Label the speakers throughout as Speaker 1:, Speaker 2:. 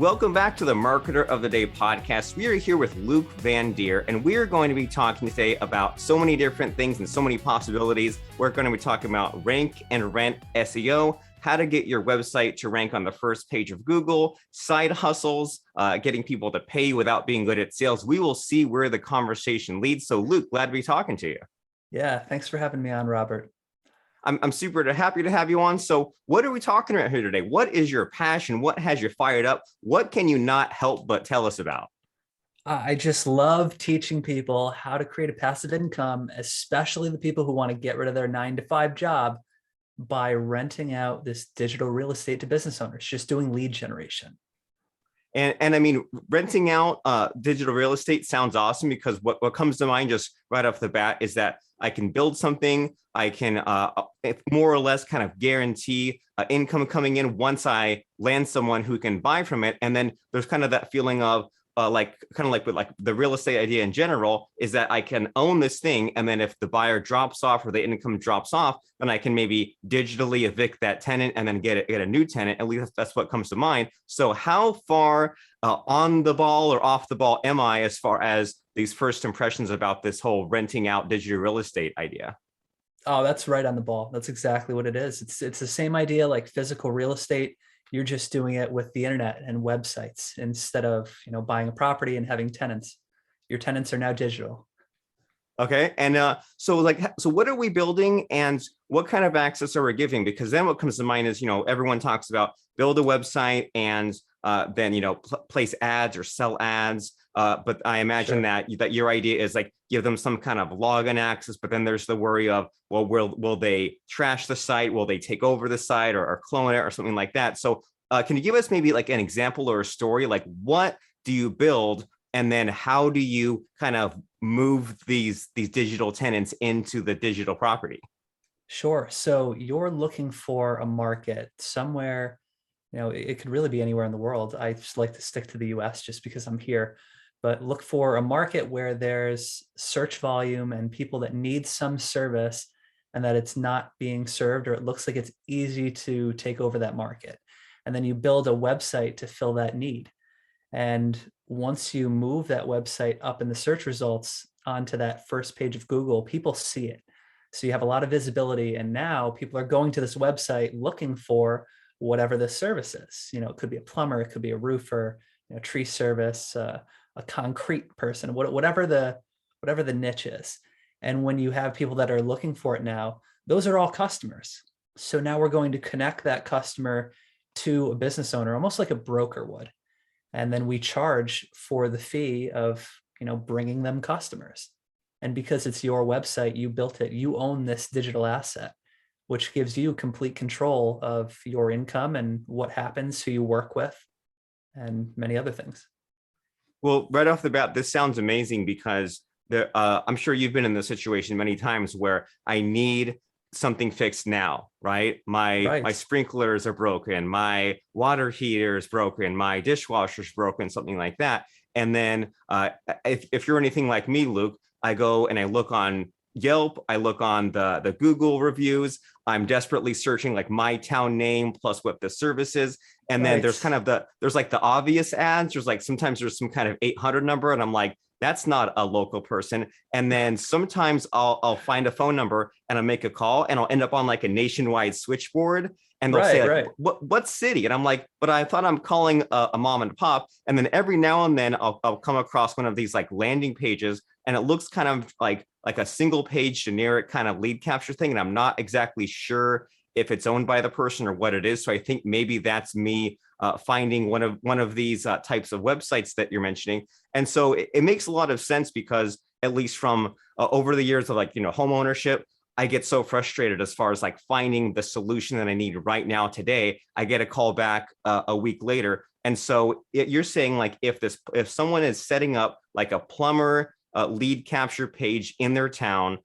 Speaker 1: Welcome back to the Marketer of the Day podcast. We are here with Luke Van Deer, and we are going to be talking today about so many different things and so many possibilities. We're going to be talking about rank and rent SEO, how to get your website to rank on the first page of Google, side hustles, getting people to pay you without being good at sales. We will see where the conversation leads. So Luke, glad to be talking to you.
Speaker 2: Yeah, thanks for having me on, Robert.
Speaker 1: I'm super happy to have you on. So what are we talking about here today? What is your passion? What has you fired up? What can you not help but tell us about?
Speaker 2: I just love teaching people how to create a passive income, especially the people who want to get rid of their 9-to-5 job by renting out this digital real estate to business owners, just doing lead generation.
Speaker 1: And I mean, renting out digital real estate sounds awesome because what comes to mind just right off the bat is that I can build something, I can more or less kind of guarantee income coming in once I land someone who can buy from it. And then there's kind of that feeling of like with the real estate idea in general is that I can own this thing. And then if the buyer drops off or the income drops off, then I can maybe digitally evict that tenant and then get a new tenant. At least that's what comes to mind. So how far on the ball or off the ball am I as far as these first impressions about this whole renting out digital real estate idea?
Speaker 2: Oh, that's right on the ball. That's exactly what it is. It's the same idea like physical real estate. You're just doing it with the internet and websites instead of, buying a property and having tenants. Your tenants are now digital.
Speaker 1: Okay. And so what are we building and what kind of access are we giving? Because then what comes to mind is, everyone talks about build a website and then, place ads or sell ads. But I imagine
Speaker 2: Sure.
Speaker 1: that your idea is like give them some kind of login access, but then there's the worry of, well, will they trash the site? Will they take over the site or clone it or something like that? So can you give us maybe like an example or a story? Like what do you build? And then how do you kind of move these digital tenants into the digital property?
Speaker 2: Sure. So you're looking for a market somewhere, it could really be anywhere in the world. I just like to stick to the US just because I'm here, but look for a market where there's search volume and people that need some service and that it's not being served or it looks like it's easy to take over that market. And then you build a website to fill that need. And once you move that website up in the search results onto that first page of Google, people see it. So you have a lot of visibility. And now people are going to this website looking for whatever the service is. It could be a plumber, it could be a roofer, tree service, a concrete person, whatever the niche is. And when you have people that are looking for it now, those are all customers. So now we're going to connect that customer to a business owner, almost like a broker would. And then we charge for the fee of, bringing them customers. And because it's your website, you built it, you own this digital asset, which gives you complete control of your income and what happens, who you work with, and many other things.
Speaker 1: Well, right off the bat, this sounds amazing because I'm sure you've been in this situation many times where I need something fixed now, right? My
Speaker 2: Right.
Speaker 1: sprinklers are broken, my water heater is broken, my dishwasher's broken, something like that. And then if you're anything like me, Luke, I go and I look on Yelp, I look on the Google reviews. I'm desperately searching like my town name plus what the service is. And then
Speaker 2: Right.
Speaker 1: there's kind of there's like the obvious ads. There's like sometimes there's some kind of 800 number and I'm like, that's not a local person. And then sometimes I'll find a phone number and I'll make a call and I'll end up on like a nationwide switchboard and they'll say like,
Speaker 2: Right.
Speaker 1: what city? And I'm like, but I thought I'm calling a mom and pop. And then every now and then I'll come across one of these like landing pages and it looks kind of like a single page generic kind of lead capture thing. And I'm not exactly sure if it's owned by the person or what it is. So I think maybe that's me finding one of these types of websites that you're mentioning. And so it makes a lot of sense because at least from over the years of like, home ownership, I get so frustrated as far as like finding the solution that I need right now today. I get a call back a week later. And so you're saying like if someone is setting up like a plumber lead capture page in their town,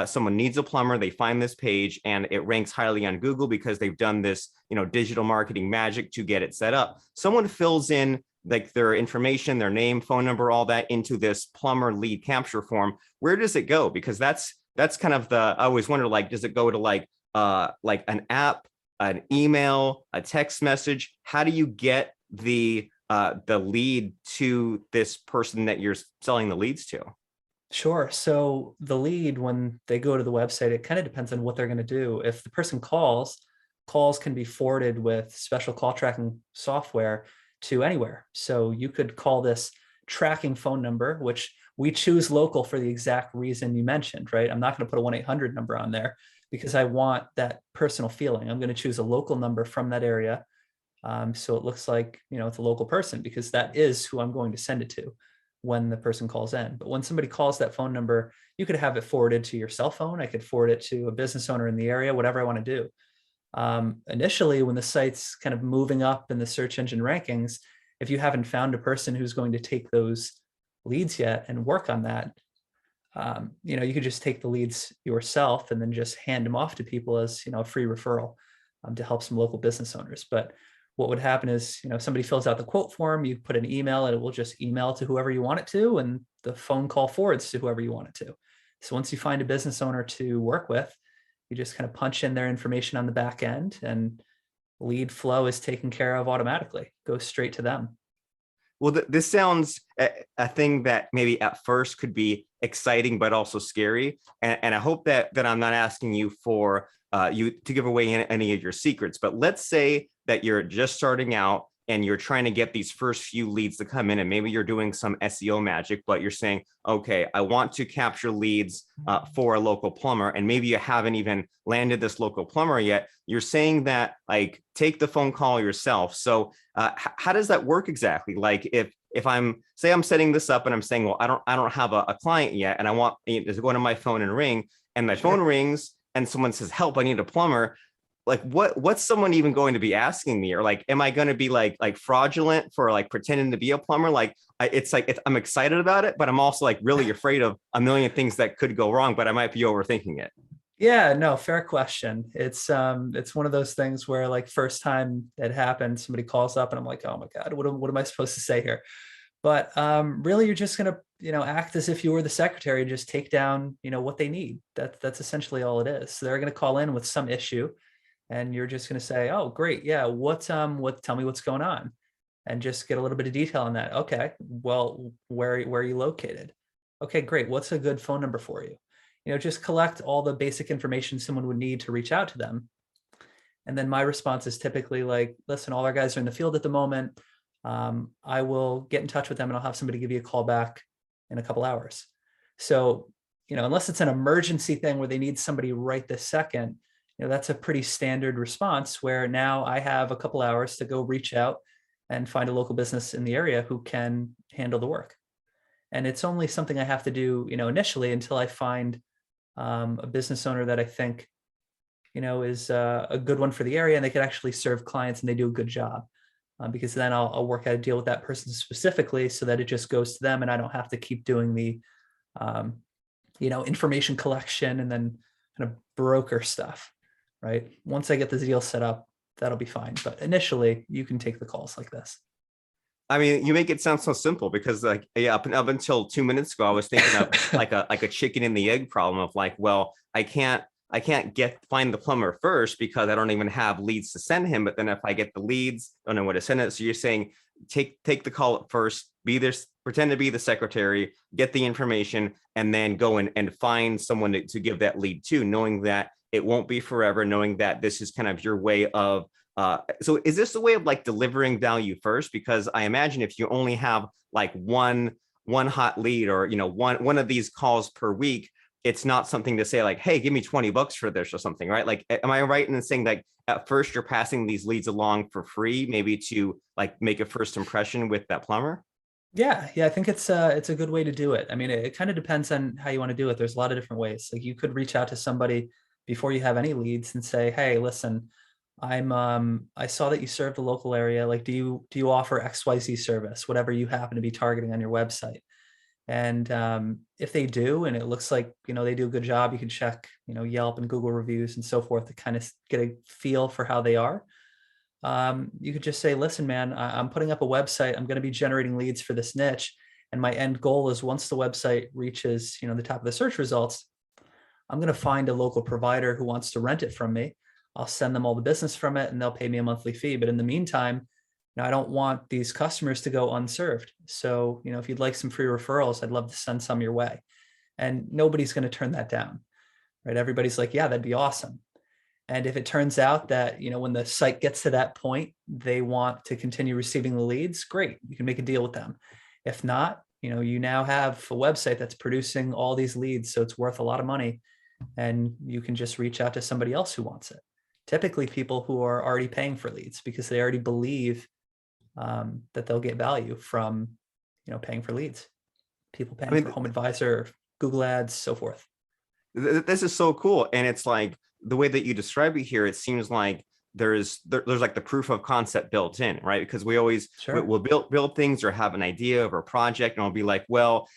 Speaker 1: someone needs a plumber, they find this page and it ranks highly on Google because they've done this, digital marketing magic to get it set up. Someone fills in like their information, their name, phone number, all that into this plumber lead capture form. Where does it go? Because that's kind of I always wonder, like, does it go to like an app, an email, a text message? How do you get the the lead to this person that you're selling the leads to?
Speaker 2: Sure. So the lead, when they go to the website, it kind of depends on what they're going to do. If the person calls, calls can be forwarded with special call tracking software to anywhere. So you could call this tracking phone number, which we choose local for the exact reason you mentioned, right? I'm not going to put a 1-800 number on there because I want that personal feeling. I'm going to choose a local number from that area. So it looks like, it's a local person because that is who I'm going to send it to when the person calls in. But when somebody calls that phone number, you could have it forwarded to your cell phone. I could forward it to a business owner in the area, whatever I want to do. Initially, when the site's kind of moving up in the search engine rankings, if you haven't found a person who's going to take those leads yet and work on that, you could just take the leads yourself and then just hand them off to people as, a free referral to help some local business owners. But what would happen is, somebody fills out the quote form, you put an email and it will just email to whoever you want it to, and the phone call forwards to whoever you want it to. So once you find a business owner to work with, you just kind of punch in their information on the back end and lead flow is taken care of automatically, goes straight to them.
Speaker 1: Well, this sounds a thing that maybe at first could be exciting, but also scary. And I hope that I'm not asking you for you to give away any of your secrets. But let's say that you're just starting out and you're trying to get these first few leads to come in, and maybe you're doing some SEO magic, but you're saying, okay, I want to capture leads for a local plumber, and maybe you haven't even landed this local plumber yet. You're saying that, like, take the phone call yourself. So how does that work exactly? Like, if I'm setting this up and I'm saying, well, I don't have a client yet, and I want to go into my phone and ring, and my phone rings and someone says, help, I need a plumber. Like, what's someone even going to be asking me? Or like, am I going to be like fraudulent for like pretending to be a plumber? Like, I'm excited about it, but I'm also like really afraid of a million things that could go wrong, but I might be overthinking it.
Speaker 2: Yeah, no, fair question. It's one of those things where, like, first time it happened, somebody calls up and I'm like, oh my God, what am I supposed to say here? But really, you're just gonna, act as if you were the secretary and just take down, what they need. That's essentially all it is. So they're gonna call in with some issue, and you're just gonna say, oh, great, yeah, tell me what's going on, and just get a little bit of detail on that. Okay, well, where are you located? Okay, great. What's a good phone number for you? Just collect all the basic information someone would need to reach out to them. And then my response is typically like, listen, all our guys are in the field at the moment. I will get in touch with them and I'll have somebody give you a call back in a couple hours. So, unless it's an emergency thing where they need somebody right this second, that's a pretty standard response where now I have a couple hours to go reach out and find a local business in the area who can handle the work. And it's only something I have to do, initially until I find a business owner that I think, is a good one for the area and they could actually serve clients and they do a good job. Because then I'll work out a deal with that person specifically so that it just goes to them and I don't have to keep doing the, information collection and then kind of broker stuff, right? Once I get the deal set up, that'll be fine. But initially, you can take the calls like this.
Speaker 1: I mean, you make it sound so simple because, like, yeah, up until 2 minutes ago, I was thinking of like a chicken and the egg problem of like, well, I can't find the plumber first because I don't even have leads to send him. But then if I get the leads, I don't know where to send it. So you're saying take the call at first, pretend to be the secretary, get the information, and then go and find someone to give that lead to, knowing that it won't be forever, knowing that this is kind of your way of so is this a way of like delivering value first? Because I imagine if you only have like one hot lead or one of these calls per week, it's not something to say like, hey, give me $20 for this or something, right? Like, am I right in saying like at first you're passing these leads along for free, maybe to like make a first impression with that plumber?
Speaker 2: Yeah, I think it's a good way to do it. I mean, it kind of depends on how you want to do it. There's a lot of different ways. Like, you could reach out to somebody before you have any leads and say, hey, listen, I saw that you serve the local area. Like, do you offer XYZ service, whatever you happen to be targeting on your website? And if they do, and it looks like, they do a good job, you can check, Yelp and Google reviews and so forth to kind of get a feel for how they are. You could just say, listen, man, I'm putting up a website. I'm going to be generating leads for this niche. And my end goal is once the website reaches, the top of the search results, I'm going to find a local provider who wants to rent it from me. I'll send them all the business from it and they'll pay me a monthly fee. But in the meantime, I don't want these customers to go unserved. So, if you'd like some free referrals, I'd love to send some your way. And nobody's going to turn that down, right? Everybody's like, yeah, that'd be awesome. And if it turns out that, when the site gets to that point, they want to continue receiving the leads, great, you can make a deal with them. If not, you now have a website that's producing all these leads, so it's worth a lot of money, and you can just reach out to somebody else who wants it. Typically people who are already paying for leads because they already believe that they'll get value from, paying for leads. People
Speaker 1: I
Speaker 2: paying for
Speaker 1: mean,
Speaker 2: Home Advisor, Google Ads, so forth.
Speaker 1: this is so cool. And it's like the way that you describe it here, it seems like there's like the proof of concept built in, right? Because we always
Speaker 2: Sure.
Speaker 1: we'll build things or have an idea of a project, and I'll be like, well,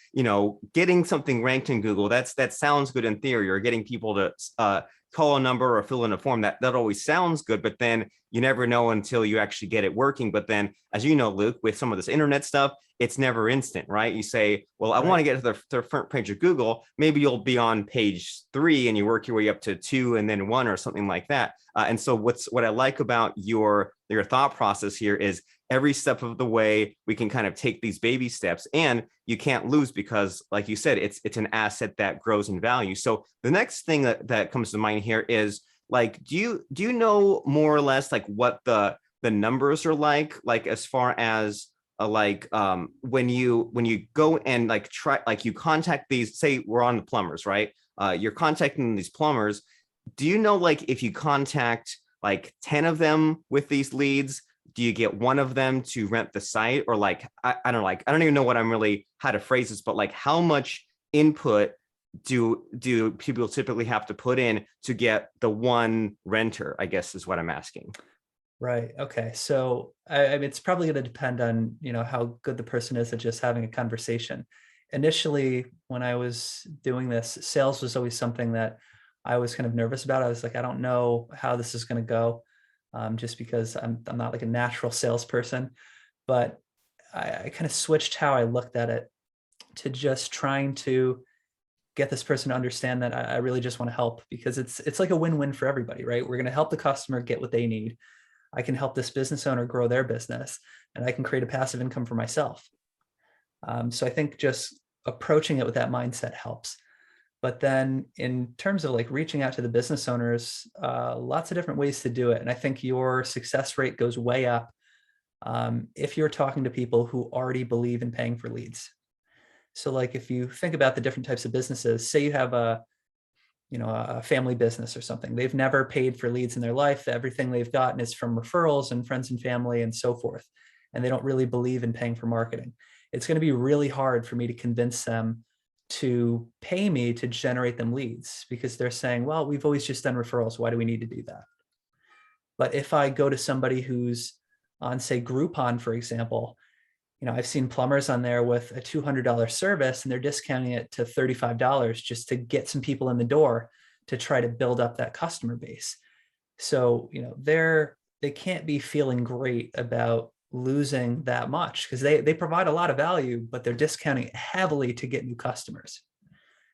Speaker 1: getting something ranked in Google, that sounds good in theory, or getting people to call a number or fill in a form, that always sounds good, but then you never know until you actually get it working. But then, as you know, Luke, with some of this internet stuff, it's never instant, right? You say, well, I want to
Speaker 2: Right.
Speaker 1: get to the front page of Google. Maybe you'll be on page 3 and you work your way up to 2 and then 1 or something like that. And so what I like about your thought process here is every step of the way we can kind of take these baby steps, and you can't lose because, like you said, it's an asset that grows in value. So the next thing that comes to mind here is, like, do you know more or less like what the numbers are like as far as when you go and like try, like you contact these, say we're on the plumbers, right? You're contacting these plumbers. Do you know, like, if you contact like 10 of them with these leads, do you get one of them to rent the site? Or like, I don't know, like, I don't even know what I'm really how to phrase this, but like how much input do people typically have to put in to get the one renter, I guess is what I'm asking.
Speaker 2: Right. Okay. So I mean, it's probably going to depend on, how good the person is at just having a conversation. Initially, when I was doing this, sales was always something that I was kind of nervous about. I was like, I don't know how this is going to go, just because I'm not like a natural salesperson. But I kind of switched how I looked at it to just trying to get this person to understand that I really just want to help, because it's like a win-win for everybody, right? We're going to help the customer get what they need. I can help this business owner grow their business, and I can create a passive income for myself. So I think just approaching it with that mindset helps. But then in terms of like reaching out to the business owners, lots of different ways to do it. And I think your success rate goes way up if you're talking to people who already believe in paying for leads. So like if you think about the different types of businesses, say you have a family business or something. They've never paid for leads in their life. Everything they've gotten is from referrals and friends and family and so forth. And they don't really believe in paying for marketing. It's going to be really hard for me to convince them to pay me to generate them leads, because they're saying, well, we've always just done referrals. Why do we need to do that? But if I go to somebody who's on, say, Groupon, for example, I've seen plumbers on there with a $200 service and they're discounting it to $35 just to get some people in the door to try to build up that customer base. So, they can't be feeling great about losing that much, because they provide a lot of value, but they're discounting it heavily to get new customers.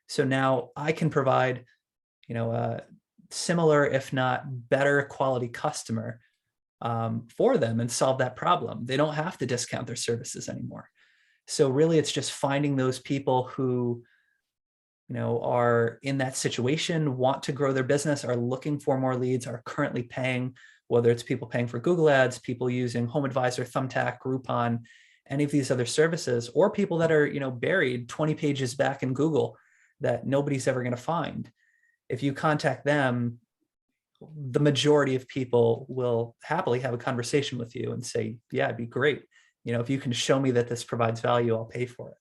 Speaker 2: So now I can provide, a similar, if not better quality customer for them and solve that problem. They don't have to discount their services anymore. So really, it's just finding those people who, are in that situation, want to grow their business, are looking for more leads, are currently paying, whether it's people paying for Google Ads, people using Home Advisor, Thumbtack, Groupon, any of these other services, or people that are, buried 20 pages back in Google that nobody's ever going to find. If you contact them, the majority of people will happily have a conversation with you and say, yeah, it'd be great. If you can show me that this provides value, I'll pay for it.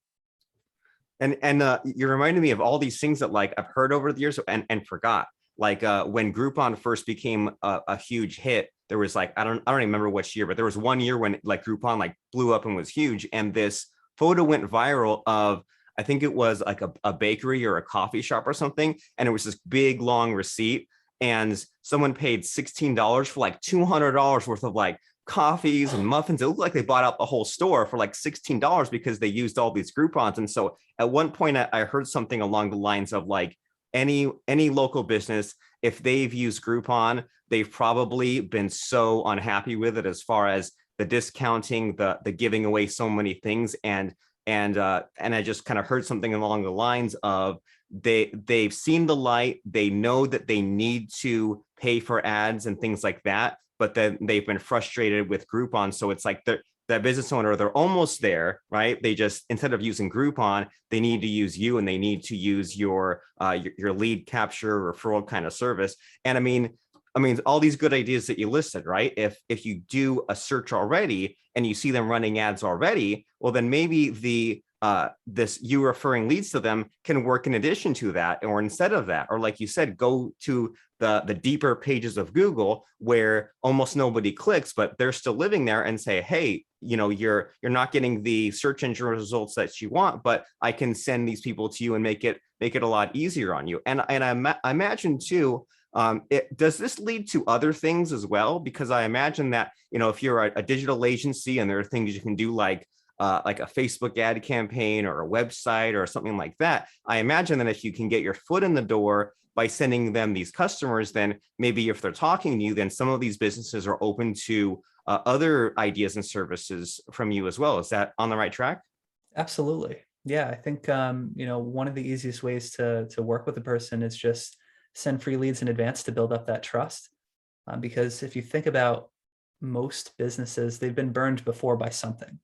Speaker 1: And you reminded me of all these things that like I've heard over the years and forgot. Like when Groupon first became a huge hit, there was like I don't even remember which year, but there was one year when like Groupon like blew up and was huge, and this photo went viral of, I think it was like a bakery or a coffee shop or something, and it was this big long receipt, and someone paid $16 for like $200 worth of like coffees and muffins. It looked like they bought out the whole store for like $16 because they used all these Groupons. And so at one point I heard something along the lines of like any local business, if they've used Groupon, they've probably been so unhappy with it as far as the discounting, the giving away so many things. And I just kind of heard something along the lines of they've seen the light, they know that they need to pay for ads and things like that, but then they've been frustrated with Groupon. So it's like that business owner, they're almost there, right? They just, instead of using Groupon, they need to use you, and they need to use your lead capture referral kind of service. And I mean, all these good ideas that you listed, right? If you do a search already and you see them running ads already, well, then maybe this you referring leads to them can work in addition to that, or instead of that, or like you said, go to the deeper pages of Google where almost nobody clicks, but they're still living there, and say, hey, you're not getting the search engine results that you want, but I can send these people to you and make it a lot easier on you. And I imagine too, does this lead to other things as well? Because I imagine that, if you're a digital agency and there are things you can do like a Facebook ad campaign or a website or something like that, I imagine that if you can get your foot in the door by sending them these customers, then maybe if they're talking to you, then some of these businesses are open to other ideas and services from you as well. Is that on the right track?
Speaker 2: Absolutely. Yeah, I think one of the easiest ways to work with a person is just send free leads in advance to build up that trust. Because if you think about most businesses, they've been burned before by something,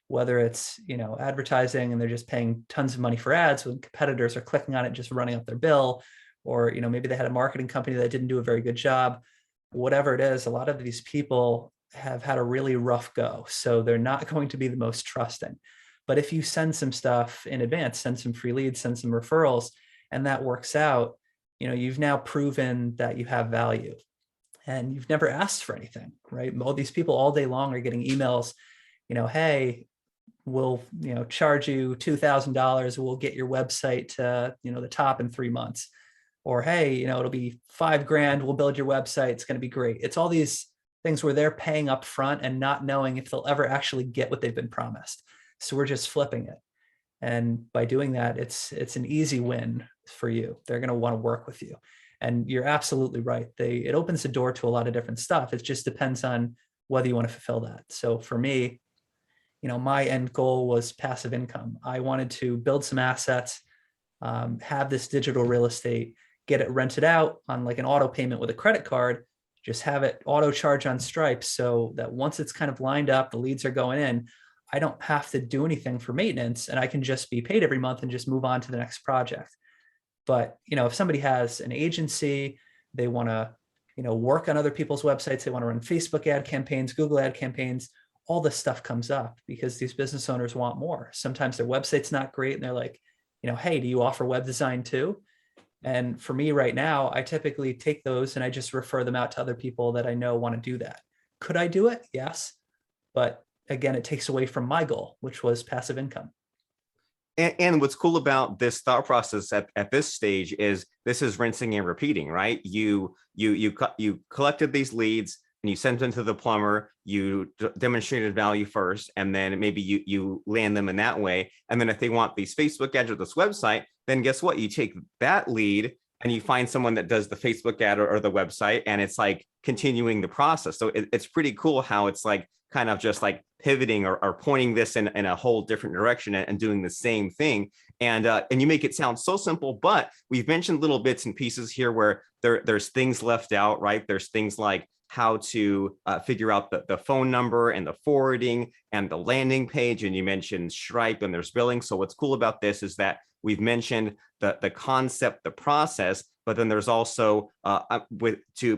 Speaker 2: whether it's advertising and they're just paying tons of money for ads when competitors are clicking on it, just running up their bill, or maybe they had a marketing company that didn't do a very good job. Whatever it is, a lot of these people have had a really rough go, so they're not going to be the most trusting. But if you send some stuff in advance, send some free leads, send some referrals, and that works out, you've now proven that you have value, and you've never asked for anything, right? All these people all day long are getting emails, hey, we'll charge you $2,000, we'll get your website to the top in 3 months, or hey, it'll be $5,000, we'll build your website, it's going to be great. It's all these things where they're paying up front and not knowing if they'll ever actually get what they've been promised. So we're just flipping it. And by doing that, it's an easy win for you. They're going to want to work with you. And you're absolutely right. It opens the door to a lot of different stuff. It just depends on whether you want to fulfill that. So for me, my end goal was passive income. I wanted to build some assets, have this digital real estate, get it rented out on like an auto payment with a credit card, just have it auto charge on Stripe, so that once it's kind of lined up, the leads are going in, I don't have to do anything for maintenance, and I can just be paid every month and just move on to the next project. But if somebody has an agency, they want to work on other people's websites, they want to run Facebook ad campaigns, Google ad campaigns, all this stuff comes up because these business owners want more. Sometimes their website's not great and they're like, hey, do you offer web design too? And for me right now, I typically take those and I just refer them out to other people that I know want to do that. Could I do it? Yes. But again, it takes away from my goal, which was passive income.
Speaker 1: And what's cool about this thought process at this stage is this is rinsing and repeating, right? You collected these leads and you sent them to the plumber, you demonstrated value first, and then maybe you land them in that way. And then if they want these Facebook ads or this website, then guess what? You take that lead and you find someone that does the Facebook ad or the website, and it's like continuing the process. So it's pretty cool how it's like kind of just like pivoting or pointing this in a whole different direction and doing the same thing. And you make it sound so simple, but we've mentioned little bits and pieces here where there's things left out, right? There's things like how to figure out the phone number and the forwarding and the landing page. And you mentioned Stripe and there's billing. So what's cool about this is that we've mentioned the concept, the process, but then there's also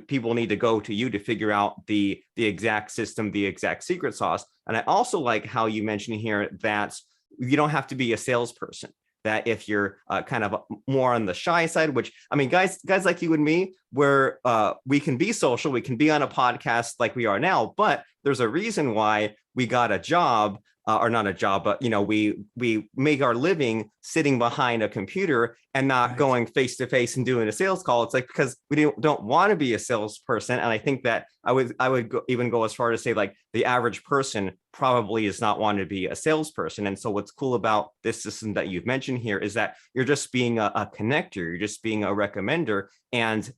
Speaker 1: people need to go to you to figure out the exact system, the exact secret sauce. And I also like how you mentioned here that you don't have to be a salesperson. That if you're kind of more on the shy side, which I mean, guys like you and me, where we can be social, we can be on a podcast like we are now, but there's a reason why we got a job or not a job, but we make our living sitting behind a computer and not
Speaker 2: Right.
Speaker 1: going face to face and doing a sales call. It's like because we don't want to be a salesperson. And I think that I would even go as far to say like the average person probably is not wanting to be a salesperson. And so what's cool about this system that you've mentioned here is that you're just being a connector, you're just being a recommender, and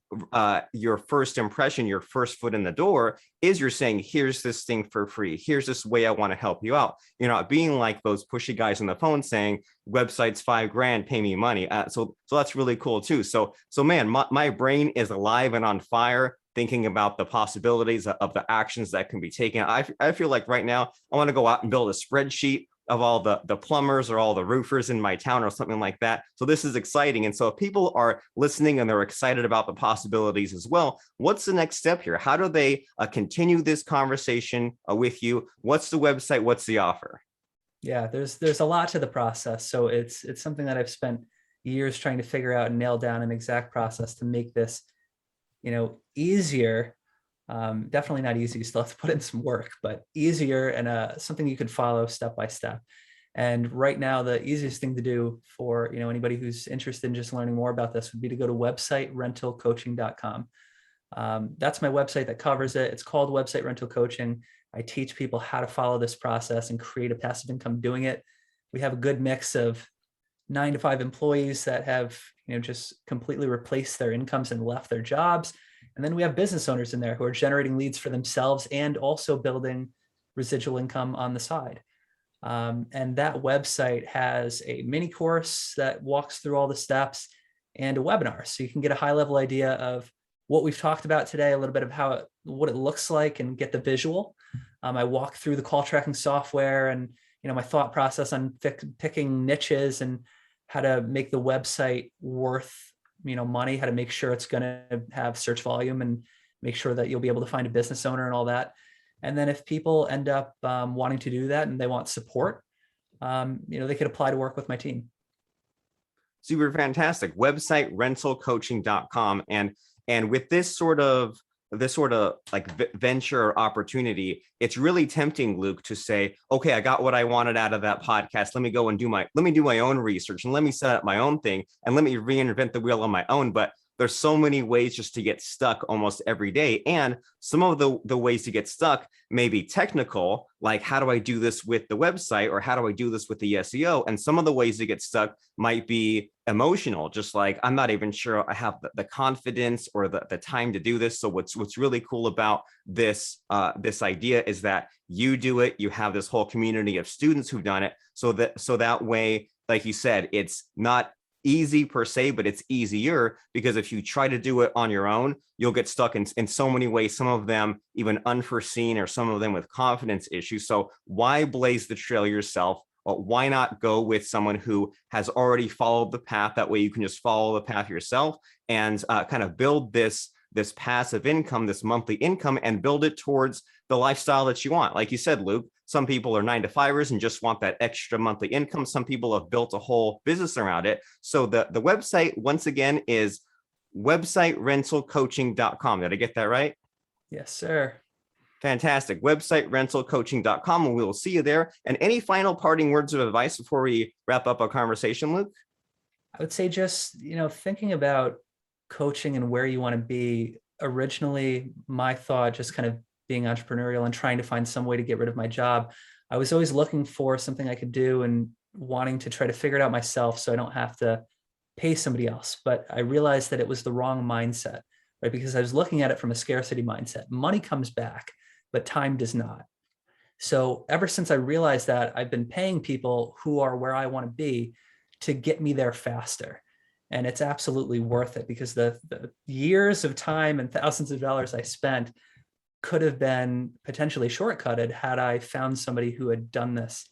Speaker 1: your first impression, your first foot in the door is you're saying, here's this thing for free. Here's this way I want to help you out. You're not being like those pushy guys on the phone saying, website's $5,000, pay me money. So that's really cool too. So man, my brain is alive and on fire thinking about the possibilities of the actions that can be taken. I feel like right now I want to go out and build a spreadsheet of all the plumbers or all the roofers in my town or something like that. So this is exciting. And so if people are listening and they're excited about the possibilities as well, what's the next step here? How do they continue this conversation with you? What's the website? What's the offer?
Speaker 2: Yeah, there's a lot to the process. So it's something that I've spent years trying to figure out and nail down an exact process to make this, easier. Definitely not easy. You still have to put in some work, but easier and something you could follow step by step. And right now, the easiest thing to do for anybody who's interested in just learning more about this would be to go to websiterentalcoaching.com. That's my website that covers it. It's called Website Rental Coaching. I teach people how to follow this process and create a passive income doing it. We have a good mix of 9 to 5 employees that have just completely replaced their incomes and left their jobs. And then we have business owners in there who are generating leads for themselves and also building residual income on the side. And that website has a mini course that walks through all the steps and a webinar. So you can get a high level idea of what we've talked about today, a little bit of what it looks like and get the visual. I walk through the call tracking software and my thought process on picking niches and how to make the website worth money, how to make sure it's going to have search volume and make sure that you'll be able to find a business owner and all that. And then if people end up wanting to do that and they want support, they could apply to work with my team.
Speaker 1: Super fantastic. Website rentalcoaching.com. And with this sort of like venture or opportunity, it's really tempting, Luke, to say, okay, I got what I wanted out of that podcast. Let me go and do my own research and let me set up my own thing and let me reinvent the wheel on my own. But there's so many ways just to get stuck almost every day. And some of the ways to get stuck may be technical, like how do I do this with the website or how do I do this with the SEO? And some of the ways to get stuck might be emotional, just like I'm not even sure I have the confidence or the time to do this. So what's really cool about this idea is that you do it, you have this whole community of students who've done it. So that way, like you said, it's not easy per se, but it's easier because if you try to do it on your own, you'll get stuck in so many ways, some of them even unforeseen or some of them with confidence issues. So why blaze the trail yourself? Well, why not go with someone who has already followed the path? That way you can just follow the path yourself and kind of build this passive income, this monthly income, and build it towards the lifestyle that you want. Like you said, Luke, some people are 9 to 5ers and just want that extra monthly income. Some people have built a whole business around it. So the website, once again, is websiterentalcoaching.com. Did I get that right?
Speaker 2: Yes, sir.
Speaker 1: Fantastic. Website rentalcoaching.com, and we will see you there. And any final parting words of advice before we wrap up our conversation, Luke?
Speaker 2: I would say just, thinking about coaching and where you want to be. Originally, my thought, just kind of being entrepreneurial and trying to find some way to get rid of my job, I was always looking for something I could do and wanting to try to figure it out myself so I don't have to pay somebody else. But I realized that it was the wrong mindset, right? Because I was looking at it from a scarcity mindset. Money comes back, but time does not. So ever since I realized that, I've been paying people who are where I want to be to get me there faster. And it's absolutely worth it because the years of time and thousands of dollars I spent could have been potentially shortcutted had I found somebody who had done this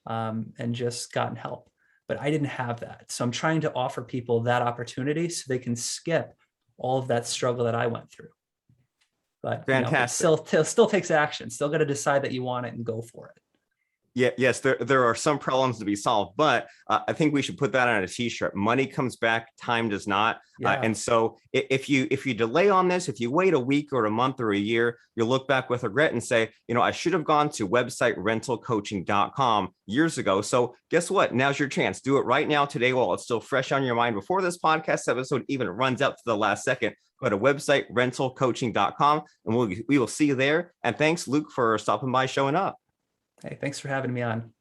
Speaker 2: and just gotten help. But I didn't have that. So I'm trying to offer people that opportunity so they can skip all of that struggle that I went through. But
Speaker 1: Fantastic.
Speaker 2: it still takes action. Still got to decide that you want it and go for it.
Speaker 1: Yes, there are some problems to be solved, but I think we should put that on a t-shirt. Money comes back, time does not.
Speaker 2: Yeah.
Speaker 1: And so if you delay on this, if you wait a week or a month or a year, you'll look back with regret and say, I should have gone to website rentalcoaching.com years ago. So guess what? Now's your chance. Do it right now today while it's still fresh on your mind before this podcast episode even runs up to the last second. Go to website rentalcoaching.com and we will see you there. And thanks, Luke, for stopping by, showing up.
Speaker 2: Hey, thanks for having me on.